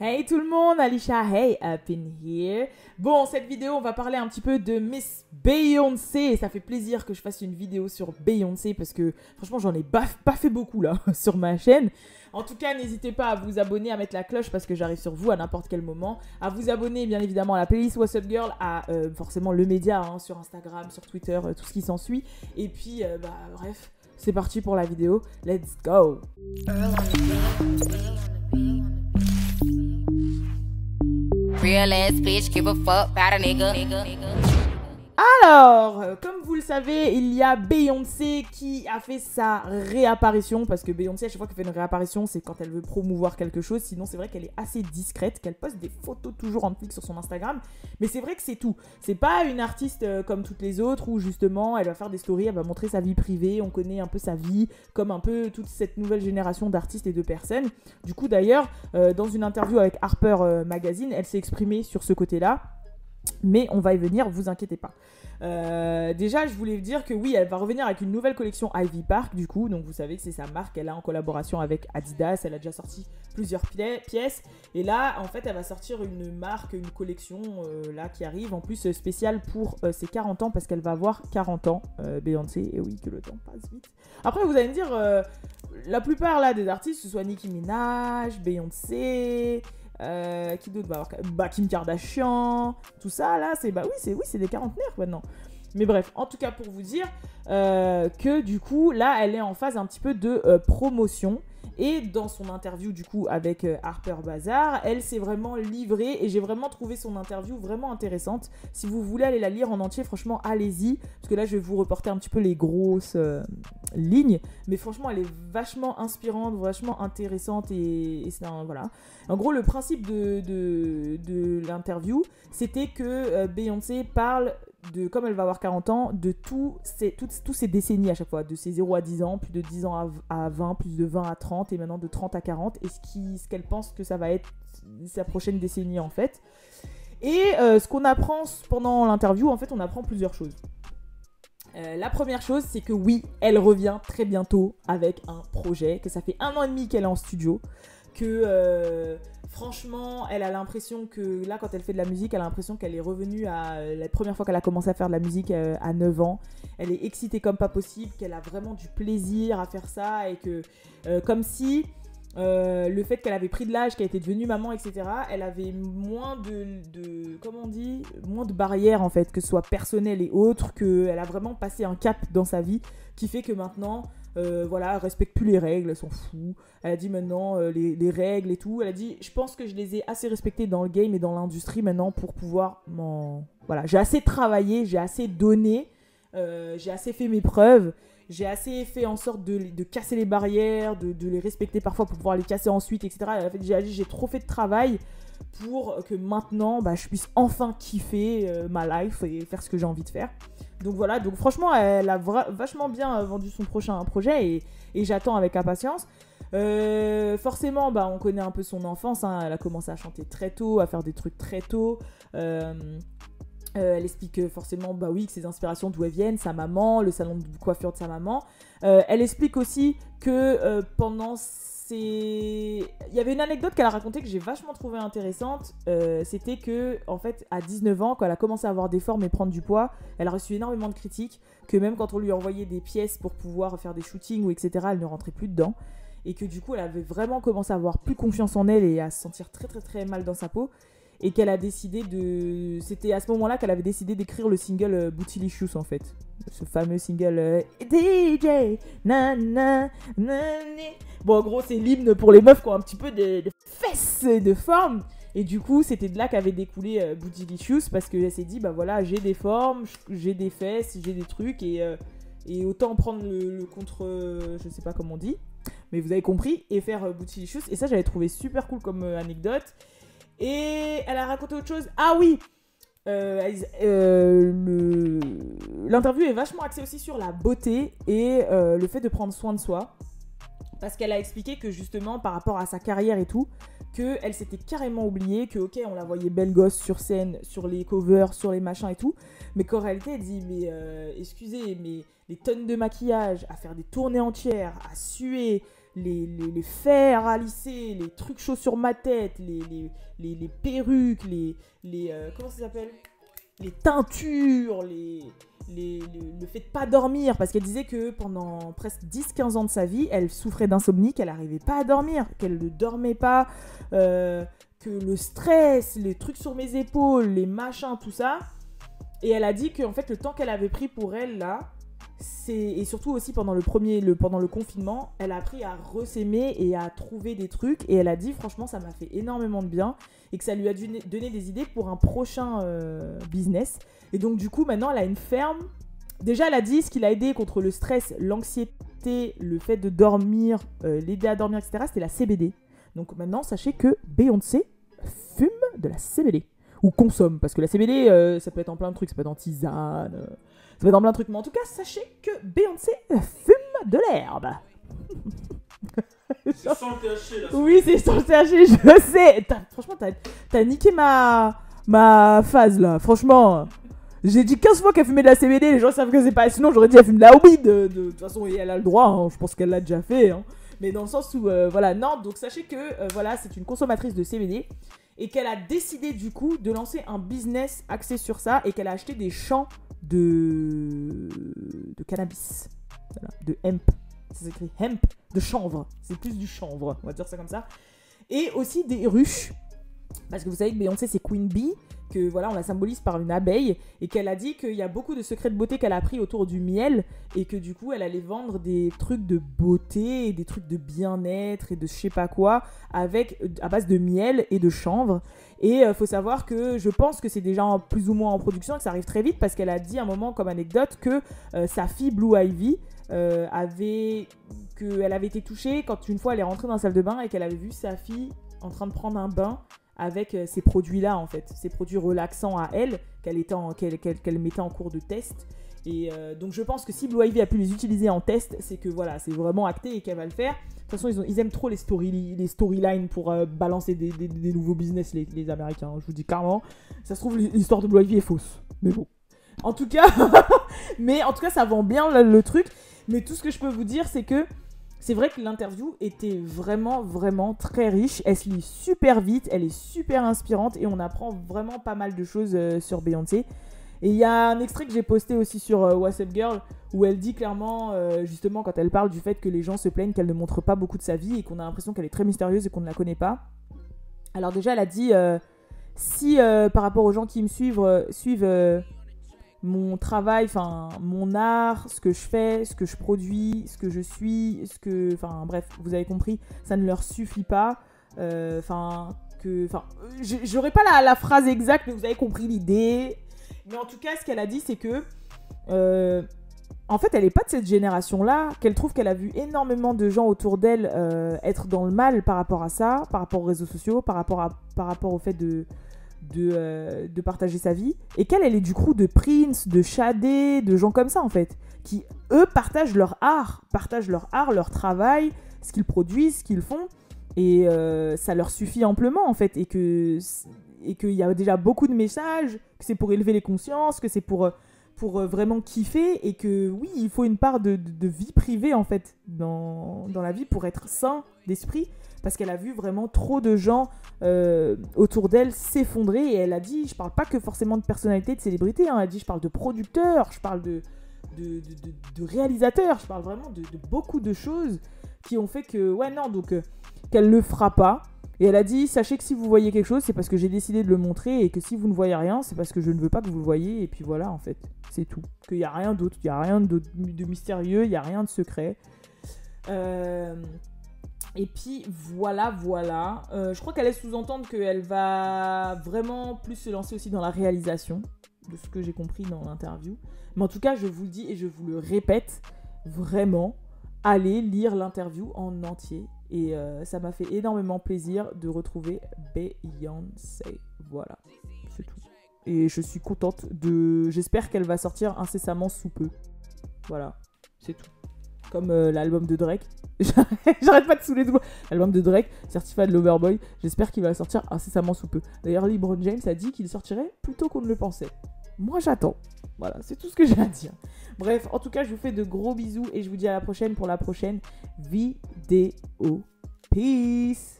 Hey tout le monde, Alicia, hey, up in here. Bon, cette vidéo, on va parler un petit peu de Miss Beyoncé. Ça fait plaisir que je fasse une vidéo sur Beyoncé parce que franchement, j'en ai pas fait beaucoup là sur ma chaîne. En tout cas, n'hésitez pas à vous abonner, à mettre la cloche parce que j'arrive sur vous à n'importe quel moment. À vous abonner bien évidemment à la playlist What's Up Girl, à forcément le média sur Instagram, sur Twitter, tout ce qui s'ensuit. Et puis, bref, c'est parti pour la vidéo. Let's go! Real ass bitch, give a fuck about a nigga. Alors, comme vous le savez, il y a Beyoncé qui a fait sa réapparition, parce que Beyoncé, à chaque fois qu'elle fait une réapparition, c'est quand elle veut promouvoir quelque chose. Sinon, c'est vrai qu'elle est assez discrète, qu'elle poste des photos toujours en clic sur son Instagram, mais c'est vrai que c'est tout. C'est pas une artiste comme toutes les autres, où justement, elle va faire des stories, elle va montrer sa vie privée, on connaît un peu sa vie, comme un peu toute cette nouvelle génération d'artistes et de personnes. Du coup, d'ailleurs, dans une interview avec Harper Magazine, elle s'est exprimée sur ce côté-là. Mais on va y venir, vous inquiétez pas. Déjà, je voulais dire que oui, elle va revenir avec une nouvelle collection Ivy Park, du coup. Donc, vous savez que c'est sa marque, elle a en collaboration avec Adidas. Elle a déjà sorti plusieurs pièces. Et là, en fait, elle va sortir une marque, une collection là qui arrive, en plus spéciale pour ses 40 ans, parce qu'elle va avoir 40 ans, Beyoncé. Et oui, que le temps passe vite. Après, vous allez me dire, la plupart là des artistes, que ce soit Nicki Minaj, Beyoncé... qui d'autre va avoir Kim Kardashian, tout ça là, c'est c'est des quarantenaires maintenant. Mais bref, en tout cas pour vous dire que du coup là elle est en phase un petit peu de promotion. Et dans son interview du coup avec Harper Bazaar, elle s'est vraiment livrée et j'ai vraiment trouvé son interview vraiment intéressante. Si vous voulez aller la lire en entier, franchement allez-y, parce que là je vais vous reporter un petit peu les grosses lignes, mais franchement elle est vachement inspirante, vachement intéressante et c'est voilà. En gros le principe de l'interview, c'était que Beyoncé parle de, comme elle va avoir 40 ans, de tous ces décennies à chaque fois, de ses 0 à 10 ans, plus de 10 ans à 20, plus de 20 à 30 et maintenant de 30 à 40 et ce qu'elle pense que ça va être sa prochaine décennie en fait. Et ce qu'on apprend pendant l'interview, en fait on apprend plusieurs choses. La première chose, c'est que oui, elle revient très bientôt avec un projet, que ça fait 1 an et demi qu'elle est en studio, que franchement, elle a l'impression que là, quand elle fait de la musique, elle a l'impression qu'elle est revenue à la première fois qu'elle a commencé à faire de la musique à 9 ans. Elle est excitée comme pas possible, qu'elle a vraiment du plaisir à faire ça et que comme si le fait qu'elle avait pris de l'âge, qu'elle était devenue maman, etc., elle avait moins comment on dit, moins de barrières en fait, que ce soit personnelles et autres, qu'elle a vraiment passé un cap dans sa vie qui fait que maintenant... voilà, elle respecte plus les règles, elle s'en fout. Elle a dit maintenant les règles et tout. Elle a dit, je pense que je les ai assez respectées dans le game et dans l'industrie maintenant pour pouvoir voilà, j'ai assez travaillé, j'ai assez donné, j'ai assez fait mes preuves, j'ai assez fait en sorte de casser les barrières, de les respecter parfois pour pouvoir les casser ensuite, etc. Elle a fait, j'ai trop fait de travail pour que maintenant je puisse enfin kiffer ma life et faire ce que j'ai envie de faire. Donc voilà, donc franchement elle a vachement bien vendu son prochain projet et j'attends avec impatience. Forcément on connaît un peu son enfance, hein. Elle a commencé à chanter très tôt, à faire des trucs très tôt. Elle explique forcément oui, que ses inspirations d'où elles viennent, sa maman, le salon de coiffure de sa maman. Elle explique aussi que pendant il y avait une anecdote qu'elle a racontée que j'ai vachement trouvé intéressante. C'était que en fait à 19 ans, quand elle a commencé à avoir des formes et prendre du poids, elle a reçu énormément de critiques, que même quand on lui envoyait des pièces pour pouvoir faire des shootings ou etc., elle ne rentrait plus dedans, et que du coup elle avait vraiment commencé à avoir plus confiance en elle et à se sentir très très très mal dans sa peau, et qu'elle a décidé c'était à ce moment-là qu'elle avait décidé d'écrire le single Bootylicious en fait, ce fameux single DJ na na na. Bon, en gros, c'est l'hymne pour les meufs qui ont un petit peu de fesses et de forme. Et du coup, c'était de là qu'avait découlé Bootylicious, parce qu'elle s'est dit, voilà, j'ai des formes, j'ai des fesses, j'ai des trucs, et autant prendre le contre... je sais pas comment on dit, mais vous avez compris, et faire Bootylicious. Et ça, j'avais trouvé super cool comme anecdote. Et elle a raconté autre chose. Ah oui, l'interview est vachement axée aussi sur la beauté et le fait de prendre soin de soi. Parce qu'elle a expliqué que justement, par rapport à sa carrière et tout, qu'elle s'était carrément oubliée, que ok, on la voyait belle gosse sur scène, sur les covers, sur les machins et tout, mais qu'en réalité, elle dit, excusez, mais les tonnes de maquillage, à faire des tournées entières, à suer, les fers à lisser, les trucs chauds sur ma tête, les perruques, comment ça s'appelle, les teintures, le fait de pas dormir, parce qu'elle disait que pendant presque 10-15 ans de sa vie, elle souffrait d'insomnie, qu'elle n'arrivait pas à dormir, qu'elle ne dormait pas, que le stress, les trucs sur mes épaules, les machins, tout ça. Et elle a dit que en fait, le temps qu'elle avait pris pour elle, là, et surtout aussi pendant le confinement, elle a appris à ressaimer et à trouver des trucs. Et elle a dit, franchement, ça m'a fait énormément de bien. Et que ça lui a donné des idées pour un prochain business. Et donc, du coup, maintenant, elle a une ferme. Déjà, elle a dit, ce qui l'a aidé contre le stress, l'anxiété, le fait de dormir, l'aider à dormir, etc., c'était la CBD. Donc maintenant, sachez que Beyoncé fume de la CBD. Ou consomme, parce que la CBD, ça peut être en plein de trucs, ça peut être en tisane, ça peut être en plein de trucs. Mais en tout cas, sachez que Beyoncé fume de l'herbe. C'est sans le THC là. Oui, c'est sans le THC, je sais. Franchement, t'as niqué ma phase là. Franchement, j'ai dit 15 fois qu'elle fumait de la CBD, les gens savent que c'est pas. Sinon, j'aurais dit elle fume de la weed. De toute façon, elle a le droit, hein. Je pense qu'elle l'a déjà fait. Hein. Mais dans le sens où, voilà, non. Donc, sachez que, voilà, c'est une consommatrice de CBD. Et qu'elle a décidé du coup de lancer un business axé sur ça et qu'elle a acheté des champs de cannabis, voilà, de hemp, ça s'écrit hemp, de chanvre, c'est plus du chanvre, on va dire ça comme ça, et aussi des ruches, parce que vous savez que Beyoncé c'est Queen Bee, que voilà on la symbolise par une abeille, et qu'elle a dit qu'il y a beaucoup de secrets de beauté qu'elle a appris autour du miel, et que du coup elle allait vendre des trucs de beauté, et des trucs de bien-être, et de je sais pas quoi, à base de miel et de chanvre. Et faut savoir que je pense que c'est déjà plus ou moins en production, et que ça arrive très vite, parce qu'elle a dit un moment comme anecdote que sa fille Blue Ivy avait été touchée quand une fois elle est rentrée dans la salle de bain et qu'elle avait vu sa fille en train de prendre un bain avec ces produits-là, en fait, ces produits relaxants à elle, qu'elle mettait en cours de test. Et donc je pense que si Blue Ivy a pu les utiliser en test, c'est que voilà, c'est vraiment acté et qu'elle va le faire. De toute façon, ils aiment trop les storylines pour balancer des nouveaux business, les Américains. Je vous dis clairement, ça se trouve, l'histoire de Blue Ivy est fausse. Mais bon. En tout cas, ça vend bien le truc. Mais tout ce que je peux vous dire, c'est que c'est vrai que l'interview était vraiment, vraiment très riche. Elle se lit super vite, elle est super inspirante et on apprend vraiment pas mal de choses sur Beyoncé. Et il y a un extrait que j'ai posté aussi sur What's Up Girl où elle dit clairement, justement, quand elle parle du fait que les gens se plaignent qu'elle ne montre pas beaucoup de sa vie et qu'on a l'impression qu'elle est très mystérieuse et qu'on ne la connaît pas. Alors déjà, elle a dit, si par rapport aux gens qui me suivent mon travail, enfin mon art, ce que je fais, ce que je produis, ce que je suis, enfin bref, vous avez compris, ça ne leur suffit pas. J'aurais pas la phrase exacte, mais vous avez compris l'idée. Mais en tout cas, ce qu'elle a dit, c'est que en fait, elle n'est pas de cette génération-là, qu'elle trouve qu'elle a vu énormément de gens autour d'elle être dans le mal par rapport à ça, par rapport aux réseaux sociaux, par rapport au fait de partager sa vie, et qu'elle est du crew de Prince, de Shadé, de gens comme ça en fait, qui eux partagent leur art, leur travail, ce qu'ils produisent, ce qu'ils font, et ça leur suffit amplement en fait, et qu'il y a déjà beaucoup de messages, que c'est pour élever les consciences, que c'est pour vraiment kiffer, et que oui, il faut une part de vie privée en fait dans la vie pour être sain d'esprit, parce qu'elle a vu vraiment trop de gens autour d'elle s'effondrer, et elle a dit, je parle pas que forcément de personnalités, de célébrités, hein, elle a dit, je parle de producteurs, je parle de réalisateurs, je parle vraiment de beaucoup de choses qui ont fait que, ouais non, donc qu'elle le fera pas. Et elle a dit, sachez que si vous voyez quelque chose, c'est parce que j'ai décidé de le montrer, et que si vous ne voyez rien, c'est parce que je ne veux pas que vous le voyez, et puis voilà, en fait, c'est tout. Qu'il n'y a rien d'autre, il n'y a rien de mystérieux, il n'y a rien de secret. Et puis voilà. Je crois qu'elle laisse sous-entendre qu'elle va vraiment plus se lancer aussi dans la réalisation, de ce que j'ai compris dans l'interview. Mais en tout cas, je vous le dis et je vous le répète, vraiment, allez lire l'interview en entier. Et ça m'a fait énormément plaisir de retrouver Beyoncé. Voilà, c'est tout. Et je suis contente j'espère qu'elle va sortir incessamment sous peu. Voilà, c'est tout. Comme l'album de Drake. J'arrête pas de saouler tout le monde. L'album de Drake, Certified Lover Boy, j'espère qu'il va sortir incessamment sous peu. D'ailleurs, LeBron James a dit qu'il sortirait plus tôt qu'on ne le pensait. Moi, j'attends. Voilà, c'est tout ce que j'ai à dire. Bref, en tout cas, je vous fais de gros bisous et je vous dis à la prochaine pour la prochaine vidéo. Peace.